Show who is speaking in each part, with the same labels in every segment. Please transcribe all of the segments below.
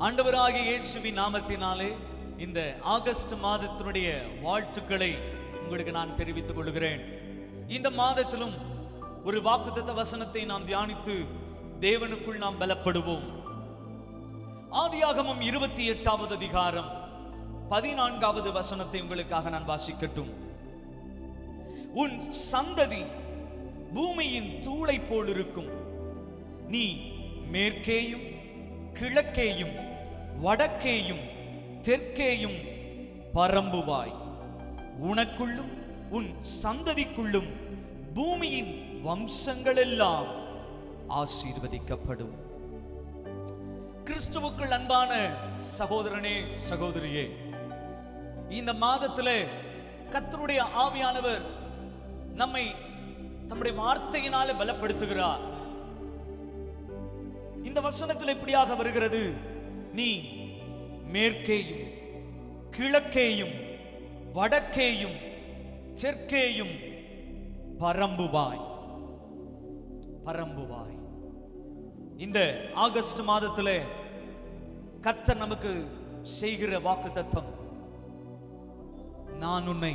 Speaker 1: ஆண்டவராகிய இயேசுவின் நாமத்தினாலே இந்த ஆகஸ்ட் மாதத்தினுடைய வாழ்த்துக்களை உங்களுக்கு நான் தெரிவித்துக் கொள்கிறேன். இந்த மாதத்திலும் ஒரு வாக்குத்தத்த வசனத்தை நாம் தியானித்து தேவனுக்குள் நாம் பலப்படுவோம். ஆதியாகமம் 28வது அதிகாரம் 14வது வசனத்தை உங்களுக்காக நான் வாசிக்கட்டும். உன் சந்ததி பூமியின் தூளை போல் இருக்கும். நீ மேற்கேயும் கிழக்கேயும் வடக்கேயும் தெற்கேயும் பரம்புவாய். உனக்குள்ளும் உன் சந்ததிக்குள்ளும் பூமியின் வம்சங்கள் எல்லாம் ஆசீர்வதிக்கப்படும். கிறிஸ்துவுக்குள் அன்பான சகோதரனே சகோதரியே, இந்த மாதத்திலே கர்த்தருடைய ஆவியானவர் நம்மை தம்முடைய வார்த்தையினாலே பலப்படுத்துகிறார். இந்த வசனத்தில் இப்படியாக வருகிறது, நீ மேற்கேயும் கிழக்கேயும் வடக்கேயும் தெற்கேயும் பரம்புவாய். பரம்புவாய். இந்த ஆகஸ்ட் மாதத்திலே கர்த்தர் நமக்கு செய்கிற வாக்குத்தத்தம், நான் உன்னை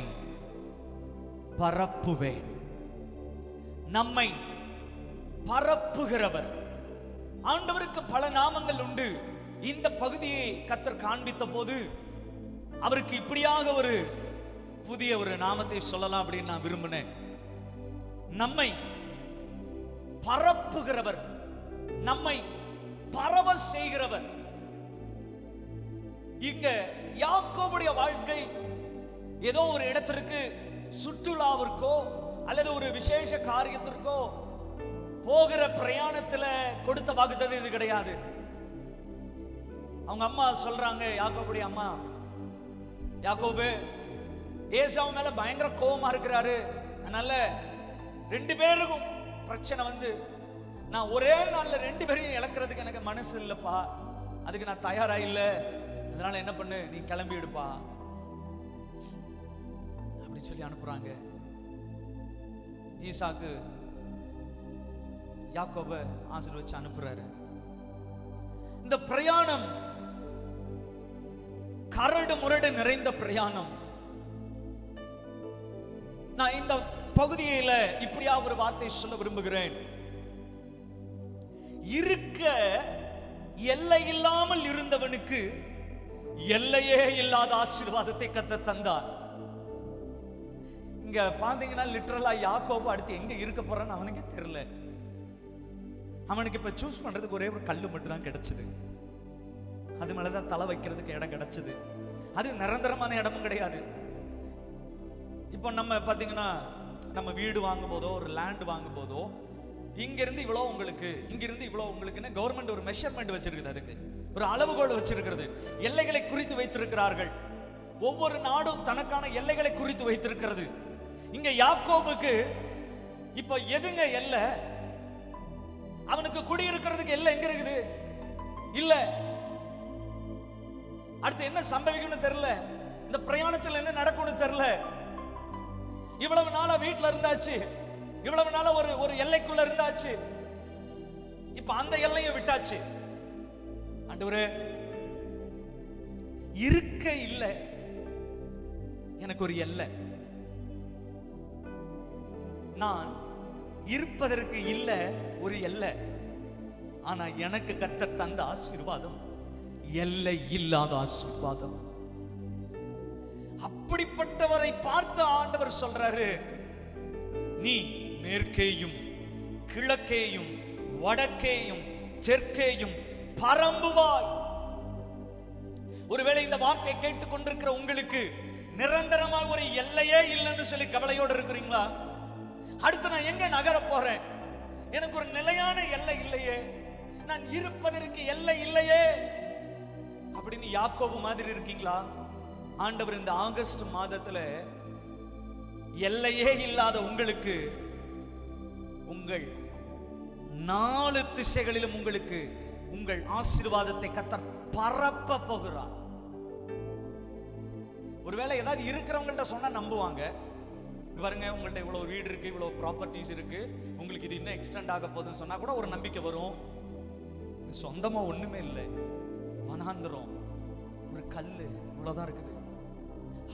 Speaker 1: பரப்புவேன். நம்மை பரப்புகிறவர். ஆண்டவருக்கு பல நாமங்கள் உண்டு. இந்த பகுதியை கர்த்தர் காண்பித்த போது அவருக்கு இப்படியாக ஒரு புதிய ஒரு நாமத்தை சொல்லலாம் அப்படின்னு நான் விரும்பினேன். நம்மை பரப்புகிறவர், நம்மை பரவ செய்கிறவர். இங்க யாக்கோபுடைய வாழ்க்கை ஏதோ ஒரு இடத்திற்கு சுற்றுலாவிற்கோ அல்லது ஒரு விசேஷ காரியத்திற்கோ போகிற பிரயாணத்துல கொடுத்த வாக்குத்தத்தம் இது கிடையாது. அவங்க அம்மா சொல்றாங்க, யாக்கோபுடைய அம்மா, யாக்கோபு ஏசாவு மேல பயங்கர கோபமா இருக்கிறாரு, அதனால ரெண்டு பேருக்கும் பிரச்சனை வந்து நான் ஒரே நாள்ல ரெண்டு பேரையும் இழக்கிறதுக்கு எனக்கு மனசு இல்லப்பா, அதுக்கு நான் தயாரா இல்லை, அதனால என்ன பண்ணு, நீ கிளம்பி எடுப்பா அப்படின்னு சொல்லி அனுப்புறாங்க. ஈசாக்கு யாக்கோப ஆசீர்வதிச்சு அனுப்புறாரு. இந்த பிரயாணம் கரடு முரடு நிறைந்த பிரயாணம். நான் இந்த பகுதியில இப்படியா ஒரு வார்த்தை சொல்ல விரும்புகிறேன். இருக்க எல்லை இல்லாமல் இருந்தவனுக்கு எல்லையே இல்லாத ஆசீர்வாதத்தை கர்த்தர் தந்தார். இங்க பாத்தீங்கன்னா லிட்டரலா யாக்கோபு அடுத்து எங்க இருக்க போறான்னு அவனுக்கே தெரியல. அவனுக்கு இப்ப சூஸ் பண்றதுக்கு ஒரே ஒரு கல்லு மட்டும் தான் கிடைச்சது. அது மேலதான் தலை வைக்கிறதுக்கு இடம் கிடைச்சது. அது நிரந்தரமான இடமும் கிடையாது. இப்போ நம்ம பாத்தீங்கன்னா நம்ம வீடு வாங்கும் போதோ ஒரு லேண்ட் வாங்கும் போதோ இங்கிருந்து இவ்வளோ உங்களுக்கு, இங்கிருந்து இவ்வளோ உங்களுக்குன்னு கவர்மெண்ட் ஒரு மெஷர்மெண்ட் வச்சிருக்குது. அதுக்கு ஒரு அளவுகோல் வச்சிருக்கிறது. எல்லைகளை குறித்து வைத்திருக்கிறார்கள். ஒவ்வொரு நாடும் தனக்கான எல்லைகளை குறித்து வைத்திருக்கிறது. இங்க யாக்கோபுக்கு இப்ப எதுங்க எல்லை? அவனுக்கு குடியிருக்கிறதுக்கு எல்லை எங்க இருக்குது? இல்ல. அடுத்து என்ன சம்பவிக்கும்னு தெரியல. இந்த பிரயாணத்தில் என்ன நடக்கும்னு தெரியல. இவ்வளவு நாளா வீட்டுல இருந்தாச்சு, இவ்வளவு நாளா ஒரு எல்லைக்குள்ள இருந்தாச்சு, இப்ப அந்த எல்லையை விட்டாச்சு. ஆண்டவரே, இருக்க இல்ல, எனக்கு ஒரு எல்லை. நான் இருப்பதற்கு இல்ல ஒரு எல்லை. ஆனா எனக்கு கர்த்தர் தந்த ஆசீர்வாதம் எல்லை இல்லாத ஆசீர்வாதம். அப்படிப்பட்டவரை பார்த்து ஆண்டவர் சொல்றாரு, நீ மேற்கேயும் கிழக்கேயும் வடக்கேயும் தெற்கேயும் பரம்புவாய். ஒருவேளை இந்த வார்த்தையை கேட்டுக்கொண்டிருக்கிற உங்களுக்கு நிரந்தரமாக ஒரு எல்லையே இல்லைன்னு சொல்லி கவலையோடு இருக்கிறீங்களா? அடுத்து நான் எங்க நகர போறேன்? எனக்கு ஒரு நிலையான எல்லை இல்லையே, நான் இருப்பதற்கு எல்லை இல்லையே அப்படின்னு யாக்கோபு மாதிரி இருக்கீங்களா? ஆண்டவர் இந்த ஆகஸ்ட் மாதத்துல எல்லையே இல்லாத உங்களுக்கு, உங்கள் 4 திசைகளிலும் உங்களுக்கு உங்கள் ஆசீர்வாதத்தை கர்த்தர் பரப்ப போகிறார். ஒருவேளை ஏதாவது இருக்கிறவங்கள்ட்ட சொன்னா நம்புவாங்க. பாருங்க, உங்கள்ட்ட இவ்வளவு வீடு இருக்கு, இவ்வளவு ப்ராப்பர்ட்டிஸ் இருக்கு, உங்களுக்கு இது இன்னும் எக்ஸ்டெண்ட் ஆக போகுதுன்னு சொன்னா கூட ஒரு நம்பிக்கை வரும். சொந்தமா ஒண்ணுமே இல்லை, வனாந்திரம், ஒரு கல்லு, இவ்வளவுதான் இருக்குது.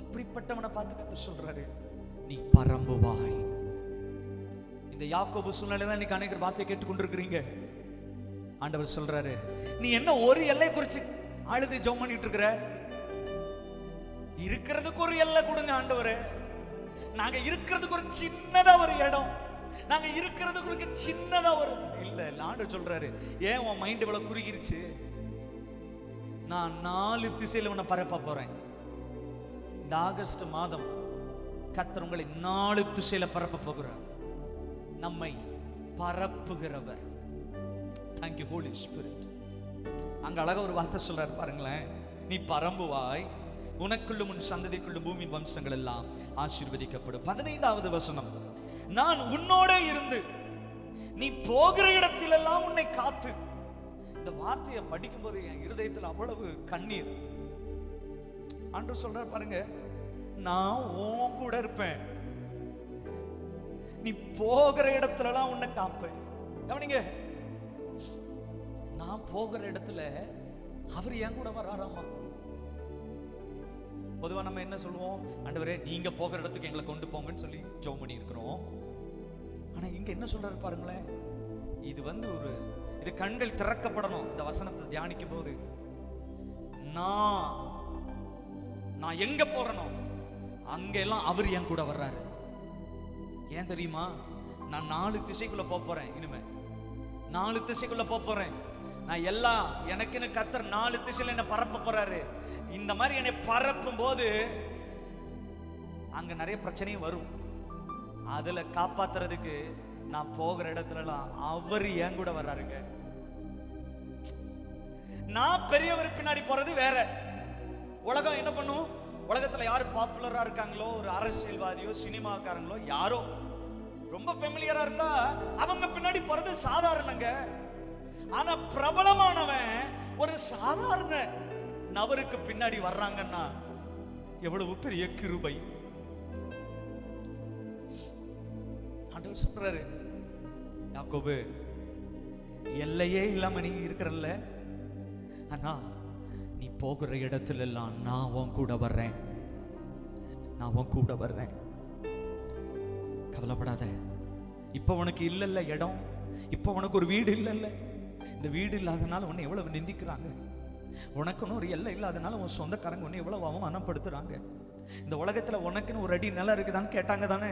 Speaker 1: அப்படிப்பட்டவனை பார்த்து கர்த்தர் சொல்றாரு, நீ பரம்புவாய். இந்த யாக்கோபு சூழ்நிலை தான் இன்னைக்கு அநேகர் வார்த்தையை கேட்டுக்கொண்டிருக்கிறீங்க. ஆண்டவர் சொல்றாரு, நீ என்ன ஒரு எல்லை குறிச்சு அழுது ஜெபம் பண்ணிட்டு இருக்கிற? இருக்கிறதுக்கு ஒரு எல்லை கொடுங்க ஆண்டவரே. நாங்க இருக்கிறதுக்கு ஒரு சின்னதா ஒரு இடம், நாங்க இருக்கிறதுக்கு ஒரு சின்னதா ஒரு இல்ல. ஆண்டவர் சொல்றாரு, ஏன் உன் மைண்ட் இவ்வளவு குறுகிருச்சு? நான் 4 திசையில உன்னை பரப்ப போறேன். இந்த ஆகஸ்ட் மாதம் கர்த்தர் உங்களை 4 திசையில பரப்ப போகிறார். நம்மை பரப்புகிறவர். Thank you Holy Spirit. அங்க அழகா ஒரு வார்த்தை சொல்றாரு பாருங்களேன், நீ பரம்புவாய், உனக்குள்ளும் உன் சந்ததிக்குள்ளும் பூமியின் வம்சங்கள் எல்லாம் ஆசீர்வதிக்கப்படும். 15வது வசனம், நான் உன்னோட இருந்து நீ போகிற இடத்திலெல்லாம் உன்னை காத்து. இந்த வார்த்தையை படிக்கும் போது என் இருதயத்தில் அவ்வளவு கண்ணீர். ஆண்டவர் சொல்றார் பாருங்க, நான் உன் கூட இருப்பேன், நீ போகிற இடத்துலலாம் உன்னை காப்பேன். கவனிங்க, நான் போகிற இடத்துல அவர் என் கூட வராராமா. பொதுவா நம்ம என்ன சொல்லுவோம், ஆண்டவரே நீங்க போகிற இடத்துக்கு எங்களை கொண்டு போங்கன்னு சொல்லி ஜெபம் பண்ணி இருக்கிறோம். ஆனா இங்க என்ன சொல்றாரு பாருங்களேன், இது ஒரு இது கண்கள் திறக்கப்படணும். இந்த வசனத்தை தியானிக்கும் போது நான் எங்க போறனோ அங்க எல்லாம் அவர் என் கூட வர்றாரு. ஏன் தெரியுமா? நான் 4 திசைக்குள்ள போறேன். இனிமே 4 திசைக்குள்ள போறேன். நான் எல்லாம் எனக்குன்னு கர்த்தர் 4 திசையில என்ன பரப்ப போறாரு. இந்த மாதிரி என்னை பரப்பும் போது அங்க நிறைய பிரச்சனையும் வரும். அதுல காப்பாத்துறதுக்கு நான் போகிற இடத்துலலாம் அவர் என் கூட வர்றாருங்க. நான் பெரியவர் பின்னாடி போறது வேற. உலகம் என்ன பண்ணும்? உலகத்துல யாரு பாப்புலரா இருக்காங்களோ, ஒரு அரசியல்வாதியோ சினிமாக்காரங்களோ யாரோ ரொம்ப ஃபெமிலியரா இருந்தா அவங்க பின்னாடி போறது சாதாரணங்க. ஆனா பிரபலமானவன் ஒரு சாதாரண நபருக்கு பின்னாடி வர்றாங்கன்னா எவ்வளவு பெரிய கிருபை. ஆண்டவர் சொல்றாரு, யாக்கோபு எல்லையே இல்லாம நீ இருக்கிறல்ல, ஆனா நீ போகிற இடத்துல எல்லாம் நான் உன் கூட வர்றேன், நான் உன் கூட வர்றேன். கவலைப்படாத. இப்ப உனக்கு இல்லல்ல இடம், இப்ப உனக்கு ஒரு வீடு இல்லல்ல. இந்த வீடு இல்லாதனால உன்னை எவ்வளவு நிந்திக்கிறாங்க. உனக்குன்னு ஒரு எல்லை இல்லாதனால உன் சொந்தக்காரங்க உன்னை எவ்வளவு அவமானப்படுத்துறாங்க. இந்த உலகத்துல உனக்குன்னு ஒரு அடி நிலம் இருக்குதான்னு கேட்டாங்க தானே.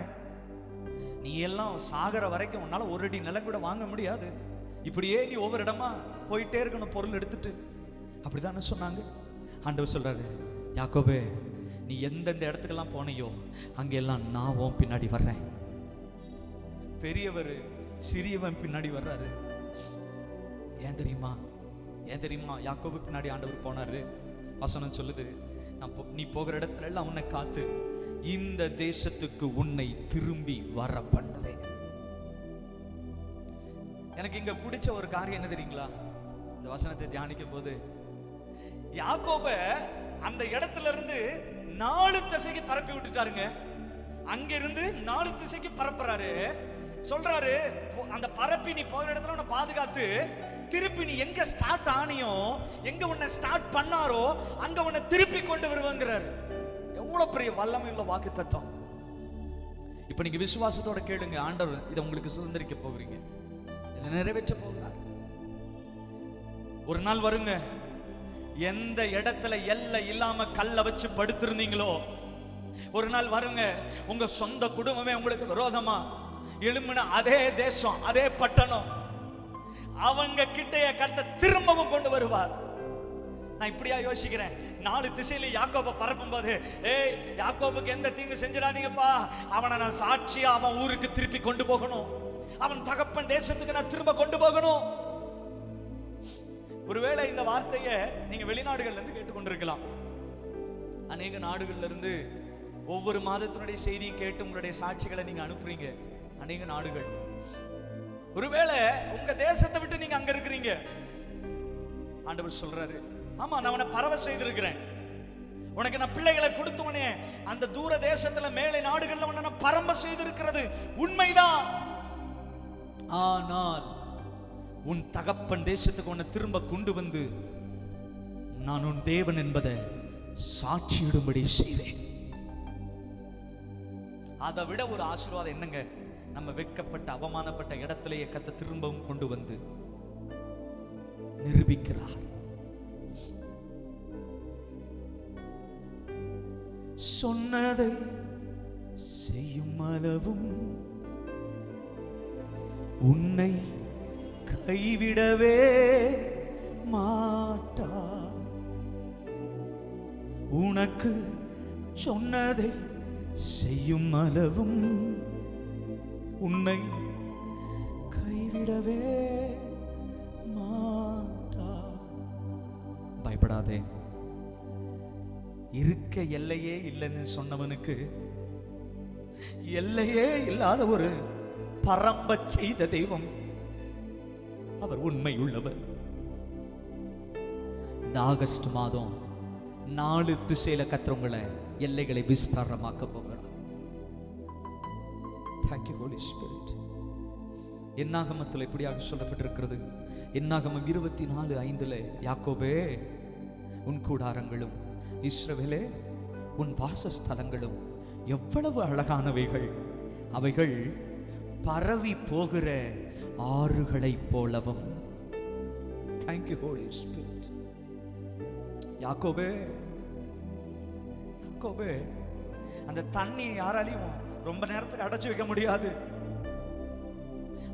Speaker 1: நீ எல்லாம் சாகர வரைக்கும் உன்னால ஒரு அடி நிலம் கூட வாங்க முடியாது. இப்படியே நீ ஒவ்வொரு இடமா போயிட்டே இருக்கணும் பொருள் எடுத்துட்டு. அப்படிதானே சொன்னாங்க. ஆண்டவர் சொல்றாரு, யாக்கோபே நீ எந்தெந்த இடத்துக்கெல்லாம் போனையோ அங்கெல்லாம் நான் உன் பின்னாடி வர்றேன். பெரியவர் சிறியவன் பின்னாடி வர்றாரு. ஏன் தெரியுமா? ஏன் தெரியுமா யாக்கோபு பின்னாடி ஆண்டவர் போனாரு? வசனம் சொல்லுது, நீ போகிற இடத்துல எல்லாம் உன்னை காத்து இந்த தேசத்துக்கு உன்னை திரும்பி வர பண்ணுவேன். எனக்கு இங்க பிடிச்ச ஒரு காரியம் என்ன தெரியுங்களா? இந்த வசனத்தை தியானிக்கும் போது யாக்கோப அந்த இடத்துல இருந்து 4 திசைக்கு பரப்பி விட்டுட்டாருங்க. அங்க இருந்து 4 திசைக்கு பரப்புறாரு. சொல்றாரு, அந்த பரப்பி நீ போகிற இடத்துல உன்னை பாதுகாத்து திருப்பி நீ எங்க ஸ்டார்ட் ஆனியோ, எங்க உன்னை ஸ்டார்ட் பண்ணாரோ அங்க உன்னை திருப்பி கொண்டு வருவாங்கிறாரு. எவ்வளவு பெரிய வல்லமை உள்ள வாக்கு தத்துவம். இப்ப நீங்க விசுவாசத்தோட கேளுங்க, ஆண்டவர் இதை உங்களுக்கு சுதந்திரிக்க போகிறீங்க, இதை நிறைவேற்ற போகிறார். ஒரு நாள் வருங்க, எந்த இடத்துல எல்லை இல்லாம கல்ல வச்சு படுத்திருந்தீங்களோ ஒரு நாள் வருங்க, உங்க சொந்த குடும்பமே உங்களுக்கு விரோதமா எழும்பின அதே தேசம், அதே பட்டணம், அவங்க கிட்டைய கர்த்தர் திரும்பவும் கொண்டு வருவார். நான் இப்படியா யோசிக்கிறேன். 4 திசையில யாக்கோப பரப்பும் போது, ஏய் யாக்கோபுக்கு எந்த தீங்கு செஞ்சிடாதீங்கப்பா, அவனை நான் சாட்சியா அவன் ஊருக்கு திருப்பி கொண்டு போகணும், அவன் தகப்பன் தேசத்துக்கு நான் திரும்ப கொண்டு போகணும். ஒருவேளை இந்த வார்த்தையை நீங்க வெளிநாடுகள்ல இருந்து கேட்டுக்கொண்டிருக்கலாம். அநேக நாடுகள்ல இருந்து ஒவ்வொரு மாதத்தினுடைய செய்தியும் கேட்டு உங்களுடைய சாட்சிகளை நீங்க அனுப்புறீங்க. அநேக நாடுகள். ஒருவேளை உங்க தேசத்தை விட்டு நீங்க அங்க இருக்கிறீங்க. ஆண்டவர் சொல்றாரு, ஆமா நான் உன்னை பரவ செய்திருக்கிறேன், உனக்கு நான் பிள்ளைகளை கொடுத்தவனே அந்த தூர தேசத்துல மேலை நாடுகள்ல உன்னை நான் பரம்ப செய்திருக்கிறது உண்மைதான். ஆனால் உன் தகப்பன் தேசத்துக்கு உன்னை திரும்ப கொண்டு வந்து நான் உன் தேவன் என்பதை சாட்சியிடும்படி செய்வேன். அதை விட ஒரு ஆசீர்வாதம் என்னங்க? நம்ம வெட்கப்பட்ட அவமானப்பட்ட இடத்திலேயே கர்த்தர் திரும்பவும் கொண்டு வந்து நிரூபிக்கிறார். சொன்னதை செய்யும் அளவும் உன்னை கைவிடவே மாட்டார். உனக்கு சொன்னதை செய்யும் அளவும் உன்னை கைவிடவே மாட்டார். பயப்படாதே. இருக்க எல்லையே இல்லைன்னு சொன்னவனுக்கு எல்லையே இல்லாத ஒரு பரம்ப செய்த தெய்வம். அவர் உண்மை உள்ளவர். இந்த ஆகஸ்ட் மாதம் 4 திசையில கர்த்தர் எல்லைகளை விஸ்தாரமாக்க போகிறார். Thank you Holy Spirit. என்னாகமத்தில் இப்படியாக சொல்லப்பட்டிருக்கிறது. என்னாகமம் 24:5 யாக்கோபே உன் கூடாரங்களும் இஸ்ரவேலே உன் வாசஸ்தலங்களும் எவ்வளவு அழகானவைகள், அவைகள் பரவி போகிற ஆறுகளைப் போலவும். Thank you Holy Spirit. யாக்கோபே யாக்கோபே, அந்த தண்ணி யாராலையும் ரொம்ப நேரத்துக்கு அடைச்சு வைக்க முடியாது.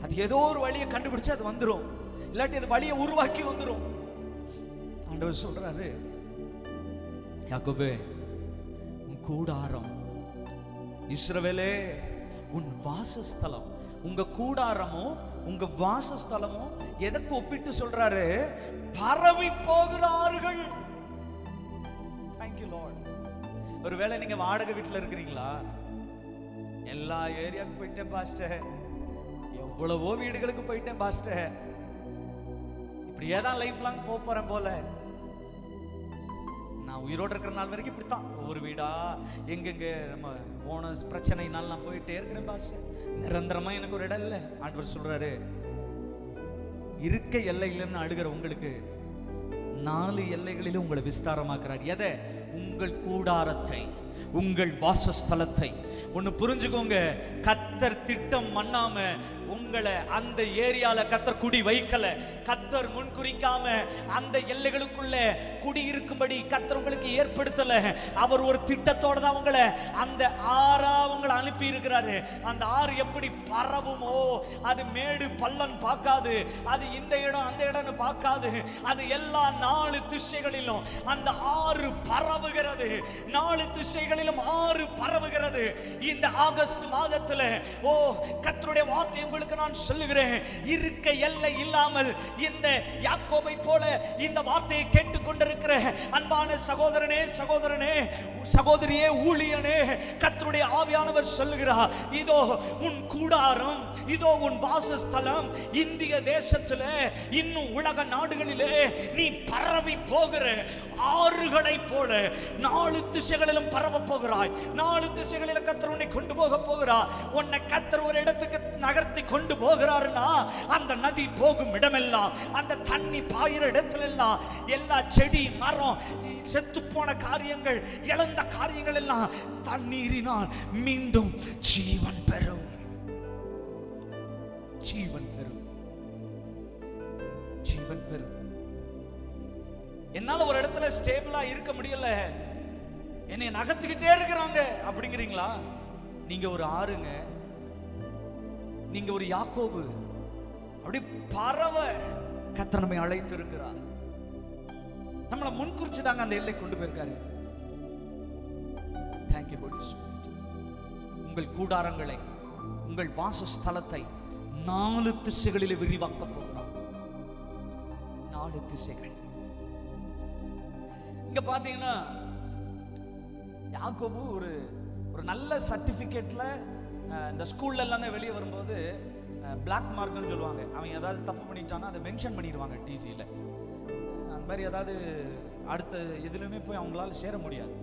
Speaker 1: அது ஏதோ ஒரு வழியை கண்டுபிடிச்சு அது வந்துடும், இல்லாட்டி அது வழியை உருவாக்கி வந்துடும். ஆண்டவர் சொல்றாரு, யாக்கோபே உன் கூடாரம், இஸ்ரவேலே உன் வாசஸ்தலம். உங்க கூடாரமோ உங்க வாசஸ்தலமோ எதற்கு ஒப்பிட்டு சொல்றாரு? பரவி போகிற ஆறுகள். Thank you Lord. ஒருவேளை நீங்க வாடகை வீட்டில் இருக்கிறீங்களா? எல்லா ஏரியாவுக்கு போயிட்டேன் பாஸ்டர், எவ்வளவோ வீடுகளுக்கு போயிட்டேன் பாஸ்டர், இப்படியே தான் லைஃப் லாங் போறேன் போல. நான் உயிரோடு இருக்கிற நாள் வரைக்கும் இப்படித்தான் ஒவ்வொரு வீடா எங்கெங்க நம்ம ஓனர்ஸ் பிரச்சனைனால நான் போயிட்டே இருக்கிறேன் பாஸ்டர். நிரந்தரமா எனக்கு ஒரு இடம் இல்லை. ஆண்டவர் சொல்றாரு, இருக்க எல்லை இல்லைன்னு அழுகிற உங்களுக்கு 4 எல்லைகளிலும் உங்களை விஸ்தாரமாக்குறார். எதை? உங்கள் கூடாரத்தை, உங்கள் வாசஸ்தலத்தை. ஒன்னு புரிஞ்சுக்கோங்க, கர்த்தர் திட்டம் பண்ணாம உங்களை அந்த ஏரியால கர்த்தர் குடி வைக்கல. கர்த்தர் முன்குறிக்காம அந்த எல்லைகளுக்குள்ள குடி இருக்கும்படி கர்த்தர் உங்களுக்கு ஏற்படுத்தல. அவர் ஒரு திட்டத்தோட தான் உங்களை அந்த ஆறா உங்களை அனுப்பி இருக்கிறாரு. அந்த ஆறு எப்படி பரவுமோ, அது மேடு பள்ளம் பார்க்காது, அது இந்த இடம் அந்த இடம்னு பார்க்காது, அது எல்லா 4 திசைகளிலும் அந்த ஆறு பரவுகிறது. 4 திசைகளிலும் ஆறு பரவுகிறது. இந்த ஆகஸ்ட் மாதத்துல கர்த்தருடைய வார்த்தை உங்களுக்கு நான் சொல்லுகிறேன், இருக்க எல்லை இல்லாமல் இந்த யாக்கோபை போல இந்த வார்த்தையை கேட்டுக்கொண்டிருக்கிற அன்பான சகோதரனே, சகோதரியே, ஊழியனே, கர்த்தருடைய ஆவியானவர் சொல்லுகிறார், இதோ உன் கூடாரம், இதோ உன் வாசஸ்தலம். இந்திய தேசத்துல இன்னும் உலக நாடுகளிலே நீ பரவி போகிற ஆறுகளை போல 4 திசைகளிலும் பரவ போகிறாய். 4 திசைகளிலும் கர்த்தர் உன்னை கொண்டு போக போகிறார். உன்னை கர்த்தர் ஒரு இடத்துக்கு நகர்த்தி கொண்டு போகிறாருன்னா அந்த நதி போகும் இடமெல்லாம், அந்த தண்ணி பாயிற இடத்துல எல்லாம், எல்லா செடி மரம் செத்து போன காரியங்கள், இழந்த காரியங்கள் எல்லாம் தண்ணீரினால் மீண்டும் ஜீவன் பெறும். ஜீவன் பெறும். ஜீவன் பெறும். என்னால ஒரு இடத்துல ஸ்டேபிளா இருக்க முடியல, என்னை நகர்த்திக்கிட்டே இருக்கிறாங்க அப்படிங்கிறீங்களா? நீங்க ஒரு ஆறுங்க, நீங்க ஒரு யாக்கோபு. அப்படி பரவ கர்த்தர் நம்மை அழைத்து இருக்கிறார். நம்மளை முன்குறிச்சு தாங்க அந்த எல்லை கொண்டு போயிருக்காரு. Thank you Holy Spirit. உங்கள் கூடாரங்களை, உங்கள் வாசஸ்தலத்தை 4 திசைகளிலே விரிவாக்க போகிறார். 4 திசைகள். இங்க பாத்தீங்கன்னா யாக்கோபு ஒரு நல்ல சர்டிபிகேட்ல இந்த ஸ்கூல்ல எல்லாம் வெளியே வரும்போது பிளாக் மார்க்னு சொல்லுவாங்க. அவன் ஏதாவது தப்பு பண்ணிட்டானா அதை மென்ஷன் பண்ணிடுவாங்க டிசியில். அந்த மாதிரி ஏதாவது அடுத்த எதுலையுமே போய் அவங்களால சேர முடியாது.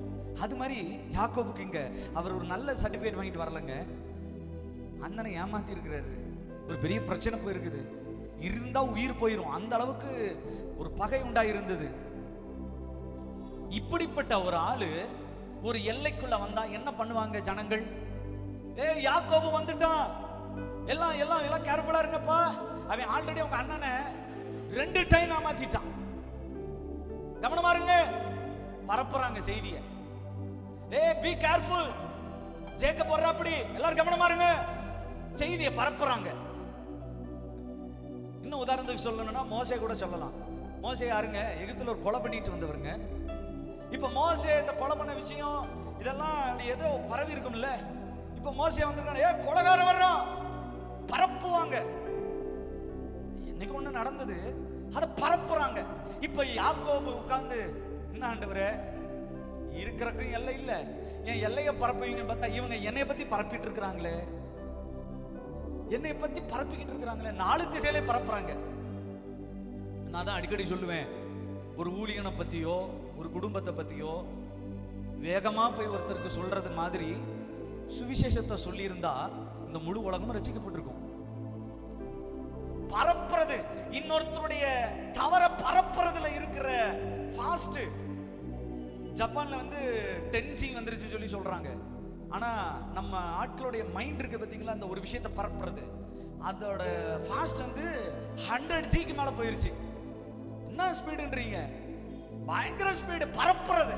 Speaker 1: அது மாதிரி யாக்கோபுக்கு இங்க அவர் ஒரு நல்ல சர்டிஃபிகேட் வாங்கிட்டு வரலங்க, அண்ணனை ஏமாத்தி இருக்கிறாரு. ஒரு பெரிய பிரச்சனை போயிருக்குது, இருந்தா உயிர் போயிடும், அந்த அளவுக்கு ஒரு பகை உண்டாயிருந்தது. இப்படிப்பட்ட ஒரு ஆளு ஒரு எல்லைக்குள்ள வந்தா என்ன பண்ணுவாங்க ஜனங்கள்? யாக்கோபு வந்துட்டான், எல்லாம் எல்லாம் எல்லாம் கேர்ஃபுல்லா இருங்கப்பா, அவன் ஆல்ரெடி அவங்க அண்ணனை 2 டைம் ஏமாத்திட்டான், கவனமா இருங்க. பரப்புறாங்க செய்தியை. பி கேர்ஃபுல், ஜேக்கப் வர்ற, அப்படி எல்லாரும் கவனமா இருங்க, செய்தியை பரப்புறாங்க. இன்னும் உதாரணத்துக்கு சொல்லணும்னா மோசே கூட சொல்லலாம். மோசே யாருங்க? எகிப்துல ஒரு கொலை பண்ணிட்டு வந்தவருங்க. இப்ப மோசே இந்த கொலை பண்ண விஷயம் இதெல்லாம் ஏதோ பரவி இருக்கும்ல. இப்ப மோசே வந்திருக்காங்க, கொலைகாரன் வர்றான், பரப்புவாங்க. இன்னைக்கு ஒண்ணு நடந்தது, அதை பரப்புறாங்க. இப்ப யாக்கோபு உட்கார்ந்து, என்ன ஆண்டவரே, இருக்கிறக்கும் எல்லை இல்ல, என் எல்லைய பரப்புவீங்கன்னு பார்த்தா இவங்க என்னைய பத்தி பரப்பிட்டு இருக்கிறாங்களே, என்னை பத்தி பரப்பிக்கிட்டு இருக்கிறாங்களே, 4 திசையிலே பரப்புறாங்க. நான் தான் அடிக்கடி சொல்லுவேன், ஒரு ஊழியனை பத்தியோ ஒரு குடும்பத்தை பத்தியோ வேகமா போய் ஒருத்தருக்கு சொல்றது மாதிரி சுவிசேஷத்தை சொல்லி இருந்தா இந்த முழு உலகமும் ரட்சிக்கப்பட்டிருக்கும். பரப்புறது, இன்னொருத்தருடைய தவற பரப்புறதுல இருக்கிற ஃபாஸ்ட். ஜப்பான்ல 10G வந்துருச்சு சொல்லி சொல்றாங்க. ஆனா நம்ம ஆட்களுடைய மைண்ட் இருக்கு பாத்தீங்களா, அந்த ஒரு விஷயத்தை பரப்புறது, அதோட ஃபாஸ்ட் 100Gக்கு மேல போயிருச்சு. என்ன ஸ்பீடுன்றீங்க? பயங்கர ஸ்பீடு, பரப்புறது.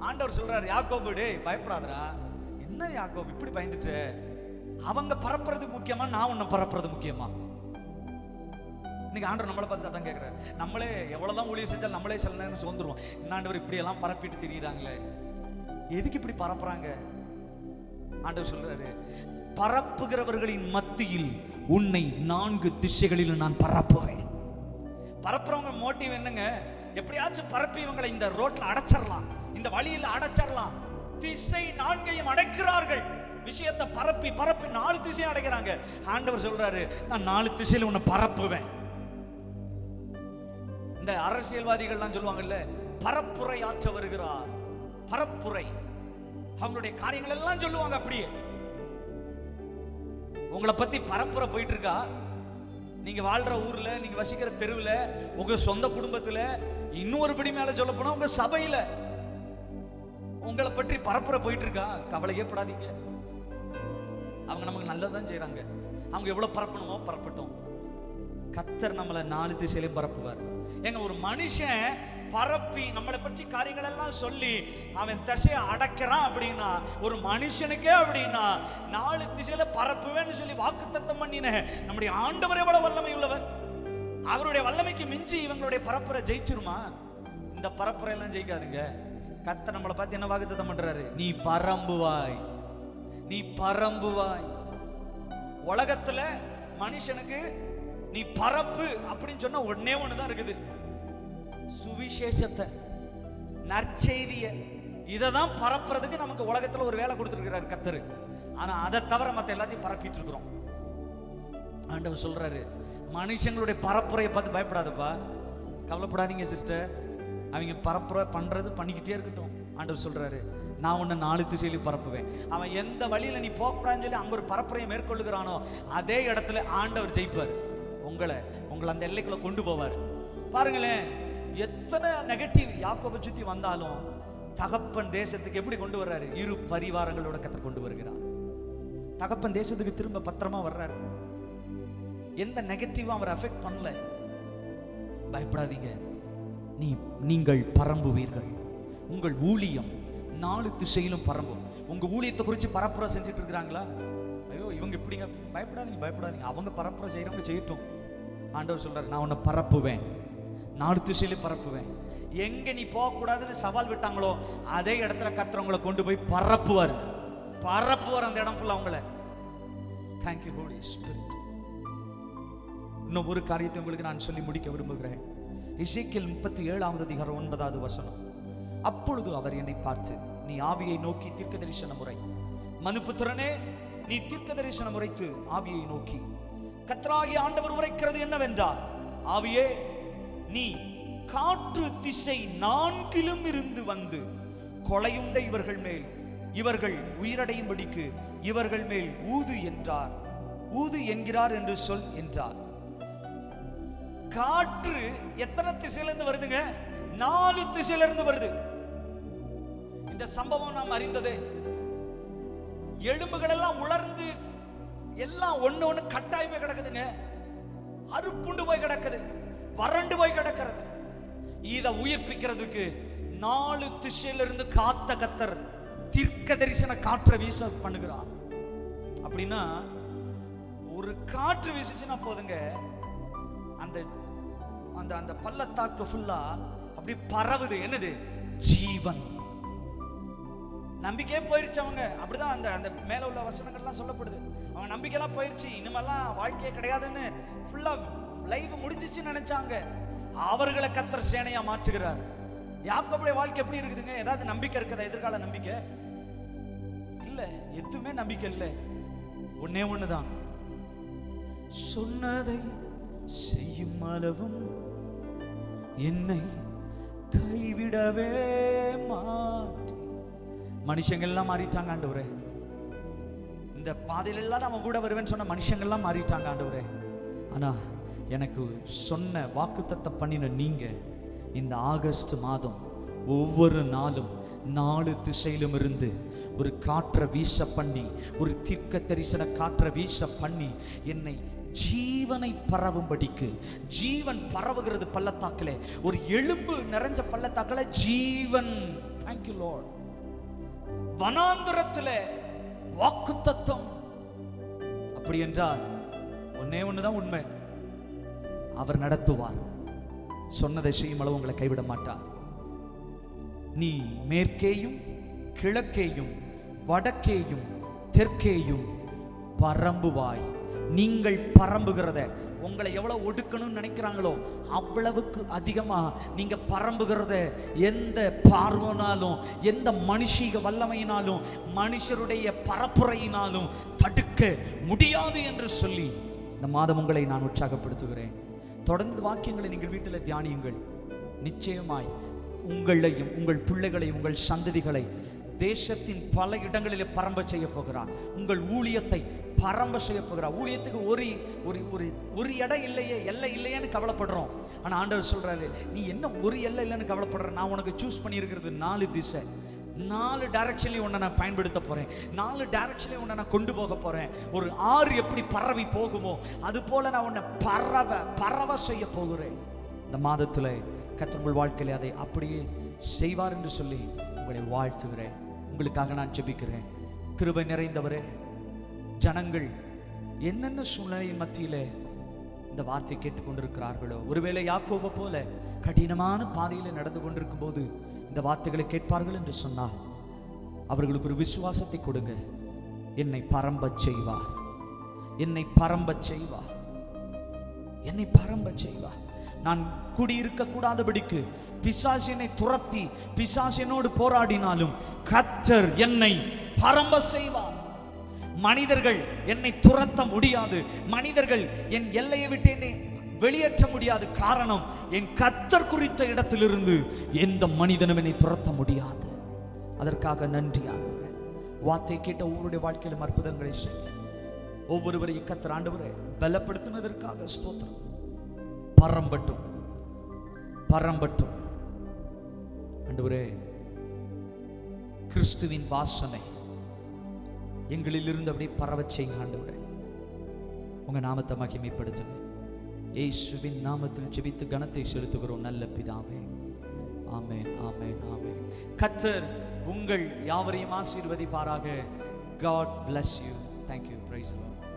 Speaker 1: ஆண்டவர் சொல்றாரு, யாக்கோபு டேய் பயப்படாதடா. என்ன யாக்கோபு இப்படி பயந்துட்டு? அவங்க பரப்புறது முக்கியமா, நான் உன்னை பரப்புறது முக்கியமா? இன்னைக்கு ஆண்டவர் நம்மளை பார்த்து தான் கேட்கிறாரு. நம்மளே எவ்வளவுதான் ஊழியம் செஞ்சாலும் நம்மளே சில நேரம் சோர்ந்துருவோம். என்ன ஆண்டவர் இப்படி எல்லாம் பரப்பிட்டு திரியிறாங்களே, எதுக்கு இப்படி பரப்புறாங்க? ஆண்டவர் சொல்றாரு, பரப்புகிறவர்களின் மத்தியில் உன்னை 4 திசைகளில் நான் பரப்புவேன். பரப்புறவங்க மோட்டிவ் என்னங்க? எப்படியாச்சும் பரப்பி இவங்களை இந்த ரோட்ல அடைச்சிடலாம், இந்த வழியில் அடைச்சிடலாம். திசை 4ஐயும் அடைக்கிறார்கள். விஷயத்தை பரப்பி பரப்பி 4 திசையும் அடைக்கிறாங்க. ஆண்டவர் சொல்றாரு, நான் 4 திசையில உன்னை பரப்புவேன். இந்த அரசியல்வாதிகள்லாம் சொல்லுவாங்கல்ல, பரப்புரை ஆற்ற வருகிறார், பரப்புரை. அவங்களுடைய காரியங்கள் எல்லாம் சொல்லுவாங்க. அப்படியே உங்களை பத்தி பரப்புரை போயிட்டு இருக்கா? நீங்க வாழ்ற ஊர்ல, நீங்க வசிக்கிற தெருவில், உங்க சொந்த குடும்பத்துல, இன்னொரு படி மேல சொல்ல போனா உங்க சபையில உங்களை பற்றி பரப்புரை போயிட்டு இருக்கா? கவலையே படாதீங்க. அவங்க நமக்கு நல்லதான் செய்யறாங்க. அவங்க எவ்வளவு பரப்பணுமோ பரப்பட்டும். கர்த்தர் நம்மளை 4 திசையிலும் பரப்புவார். எங்க ஒரு மனுஷன் பரப்பி நம்மளை பற்றி காரியங்கள் எல்லாம் சொல்லி அவன் திசையை அடக்கிறான் அப்படின்னா, ஒரு மனுஷனுக்கே அப்படின்னா 4 திசையில பரப்புவேன்னு சொல்லி வாக்குத்தத்தம் பண்ணின நம்முடைய ஆண்டவர் எவ்வளவு வல்லமை உள்ளவர். அவருடைய வல்லமைக்கு மிஞ்சி இவங்களுடைய பரப்புரை ஜெயிச்சிருமா? இந்த பரப்புரை எல்லாம் ஜெயிக்காதுங்க. கர்த்தர் நம்மளை பார்த்து என்ன வாக்குத்தத்தம் பண்றாரு? நீ பரம்புவாய், நீ பரம்புவாய். உலகத்துல மனுஷனுக்கு நீ பரப்பு அப்படின்னு சொன்னா ஒன்னே ஒண்ணுதான் இருக்குது, சுவிசேஷத்தை, நற்செய்திய. இததான் பரப்புறதுக்கு நமக்கு உலகத்துல ஒரு வேலை கொடுத்துருக்கிறார் கர்த்தர். ஆனா அதை தவிர மத்த எல்லாத்தையும் பரப்பிட்டு இருக்கிறோம். ஆண்டவர் சொல்றாரு, மனுஷங்களுடைய பரப்புரையை பார்த்து பயப்படாதப்பா, கவலைப்படாதீங்க சிஸ்டர், அவங்க பரப்புரை பண்றது பண்ணிக்கிட்டே இருக்கட்டும். ஆண்டவர் சொல்றாரு, நான் உன்னை 4 திசையிலும் பரப்புவேன். அவன் எந்த வழியில நீ போகக்கூடாதுன்னு சொல்லி அங்க ஒரு பரப்புரையை மேற்கொள்ளுகிறானோ அதே இடத்துல ஆண்டவர் ஜெயிப்பார். உங்களை அந்த எல்லைக்குள்ள கொண்டு போவார். பாருங்களேன், எத்தனை நெகட்டிவ் யாக்கோபை சுத்தி வந்தாலும் தகப்பன் தேசத்துக்கு எப்படி கொண்டு வர்றாரு? 2 பரிவாரங்களோட கர்த்தர் கொண்டு வருகிறார். தகப்பன் தேசத்துக்கு திரும்ப பத்திரமா வர்றாரு. எந்த நெகட்டிவும் அவர் அஃபெக்ட் பண்ணல. பயப்படாதீங்க, நீங்கள் பரம்புவீர்கள். உங்கள் ஊழியம் 4 திசையிலும் பரம்பும். உங்க ஊழியத்தை குறித்து பரப்புரை செஞ்சுட்டு இருக்கிறாங்களா? ஐயோ இவங்க இப்படிங்க, பயப்படாதீங்க பயப்படாதீங்க, அவங்க பரப்புரை செய்யறவங்க செய்யட்டும். ஆண்டவர் சொல்றாரு, நான் உன்னை பரப்புவேன், 4 திசையிலும் பரப்புவேன். எங்க நீ போகக்கூடாதுன்னு சவால் விட்டாங்களோ அதே இடத்துல கர்த்தர் உங்களை கொண்டு போய் பரப்புவார். அந்த இடம் ஃபுல்லா உங்களை. Thank you holy spirit. இன்னும் ஒரு காரியத்தை உங்களுக்கு நான் சொல்லி முடிக்க விரும்புகிறேன். எசேக்கியேல் 37ஆம் அதிகாரம் 9வது வசனம். அப்பொழுது அவர் என்னை பார்த்து, நீ ஆவியை நோக்கி தீர்க்க தரிசனம் உரை. மனுபுத்திரனே, நீ தீர்க்க தரிசனம் உரைத்து ஆவியை நோக்கி கர்த்தராகிய ஆண்டவர் உரைக்கிறது என்னவென்றால், ஆவியே, நீ காற்று திசை 4லும் இருந்து வந்து கொலையுண்ட இவர்கள் உயிரடையும்படிக்கு இவர்கள் மேல் ஊது என்கிறார் என்று சொல் என்றார். காற்று எத்தனை திசையிலிருந்து வருதுங்க? 4 திசையிலிருந்து வருது. இந்த சம்பவம் நாம் அறிந்ததே. எலும்புகள் எல்லாம் உலர்ந்து எல்லாம் ஒண்ணு கட்டாய் போய் கிடக்குதுங்க. அறுப்புண்டு போய் கிடக்குது, வறண்டு போய் கிடக்கிறது. இதை உயிர்ப்பிக்கிறதுக்கு 4 திசையிலிருந்து காத்த கத்தர் தீர்க்க தரிசன காற்றை வீச பண்ணுகிறார். அப்படின்னா ஒரு காற்று வீசுச்சுன்னா போதுங்க, அந்த அந்த அந்த பள்ளத்தாக்கு ஃபுல்லா அப்படி பரவுது. என்னது? ஜீவன். நம்பிக்கையே போயிருச்சு அவங்க. அப்படிதான் அந்த அந்த மேல உள்ள வசனங்கள்லாம் சொல்லப்படுது. அவங்க நம்பிக்கையெல்லாம் போயிருச்சு, இனிமெல்லாம் வாழ்க்கையே கிடையாதுன்னு ஃபுல்லா லைஃப் முடிஞ்சிச்சுன்னு நினைச்சாங்க. அவர்களை கர்த்தர் சேனையா மாற்றுகிறார். யாக்கோபுடைய வாழ்க்கை எப்படி இருக்குதுங்க? ஏதாவது நம்பிக்கை இருக்குதா? எதிர்கால நம்பிக்கை இல்ல, எதுவுமே நம்பிக்கை இல்லை. ஒன்னே ஒண்ணுதான், சொன்னதை செய்யும் அளவும் என்னை கைவிடவே மாட்டேன். மனுஷங்கள்லாம் மாறிட்டாங்க ஆண்டவரே. இந்த பாதையில எல்லாம் நம்ம கூட வருவேன்னு சொன்ன மனுஷங்கள்லாம் மாறிட்டாங்க ஆண்டவரே. ஆனா எனக்கு சொன்ன வாக்குத்தத்தம் பண்ணின நீங்க இந்த ஆகஸ்ட் மாதம் ஒவ்வொரு நாளும் 4 திசையிலும் இருந்து ஒரு காற்றை வீச பண்ணி, ஒரு தீர்க்க தரிசன காற்றை வீச பண்ணி என்னை ஜீவனை பரவும்படிக்கு. ஜீவன் பரவுகிறது பள்ளத்தாக்கிலே, ஒரு எலும்பு நிறைஞ்ச பள்ளத்தாக்கில ஜீவன். Thank you Lord. வனாந்தரத்தில் வாக்குத்தத்தம். அப்படி என்றால் ஒன்னே ஒண்ணுதான் உண்மை, அவர் நடத்துவார். சொன்னதை செய்யும் அளவு உங்களை கைவிட மாட்டார். நீ மேற்கேயும் கிழக்கேயும் வடக்கேயும் தெற்கேயும் பரம்புவாய். நீங்கள் பரம்புகிறத, உங்களை எவ்வளவு ஒடுக்கணும்னு நினைக்கிறாங்களோ அவ்வளவுக்கு அதிகமா நீங்க பரம்புகிறத எந்த பார்வனாலும், எந்த மனுஷீக வல்லமையினாலும், மனுஷருடைய பரப்புரையினாலும் தடுக்க முடியாது என்று சொல்லி இந்த மாதம் உங்களை நான் உற்சாகப்படுத்துகிறேன். தொடர்ந்து வாக்கியங்களை நீங்கள் வீட்டில் தியானியுங்கள். நிச்சயமாய் உங்களையும் உங்கள் பிள்ளைகளையும் உங்கள் சந்ததிகளை தேசத்தின் பல இடங்களிலே பரம்ப செய்ய போகிறார். உங்கள் ஊழியத்தை பரம்ப செய்ய போகிறார். ஊழியத்துக்கு ஒரு ஒரு ஒரு இடம் இல்லையே, எல்லை இல்லையேன்னு கவலைப்படுறோம். ஆனால் ஆண்டவர் சொல்றாரு, நீ என்ன ஒரு எல்லை இல்லைன்னு கவலைப்படுற? நான் உனக்கு சூஸ் பண்ணியிருக்கிறது 4 திசை. 4 டைரக்ஷன்லையும் உன்னை நான் பயன்படுத்த போறேன். 4 டைரக்ஷன்லையும் உன்னை நான் கொண்டு போக போறேன். ஒரு ஆறு எப்படி பரவி போகுமோ அது போல நான் உன்னை பரவ செய்ய போகிறேன். இந்த மாதத்தில் கர்த்தர் உங்கள் வாழ்க்கையில அதை அப்படியே செய்வார் என்று சொல்லி உங்களை வாழ்த்துகிறேன். உங்களுக்காக நான் ஜெபிக்கிறேன். கிருபை நிறைந்தவரே, ஜனங்கள் என்னென்ன சூழ்நிலையின் மத்தியிலே இந்த வார்த்தை கேட்டுக்கொண்டிருக்கிறார்களோ, ஒருவேளை யாக்கோபை போல கடினமான பாதையில் நடந்து கொண்டிருக்கும் போது இந்த வார்த்தைகளை கேட்பார்கள் என்று சொன்னார். அவர்களுக்கு ஒரு விசுவாசத்தை கொடுங்க. என்னை பரம்ப செய்வார், என்னை பரம்ப செய்வார், என்னை பரம்ப செய்வார். நான் குடியிருக்க கூடாதபடிக்கு பிசாசினை துரத்தி பிசாசினோடு போராடினாலும் கர்த்தர் என்னை பரம்ப செய்வார். மனிதர்கள் என்னை துரத்த முடியாது, மனிதர்கள் என் எல்லையை விட்டு என்னை வெளியேற்ற முடியாது. காரணம், என் கர்த்தர் குறித்த இடத்திலிருந்து எந்த மனிதனும் என்னை துரத்த முடியாது. அதற்காக நன்றி ஆண்டவரே. வார்த்தை கேட்ட ஒவ்வொருடைய வாழ்க்கையிலும் அற்புதங்களை செய்ய ஒவ்வொருவரையும் கர்த்தர் ஆண்டவரே பலப்படுத்தினதற்காக ஸ்தோத்திரம். பரம்பட்டும் பரம்பட்டும் ஆண்டவரே. கிறிஸ்துவின் வாசனை எங்களில் இருந்து அப்படியே பரவச் செய்யுங்க ஆண்டவரே. உங்க நாமத்தை மகிமைப்படுத்துங்க. இயேசுவின் நாமத்தில் ஜெபித்து கனத்தை செலுத்துகிறோம் நல்ல பிதாவே. ஆமென், ஆமென், ஆமென். கர்த்தர் உங்கள் யாவரையும் ஆசீர்வதிப்பாராக. God bless you. Thank you. Praise the Lord.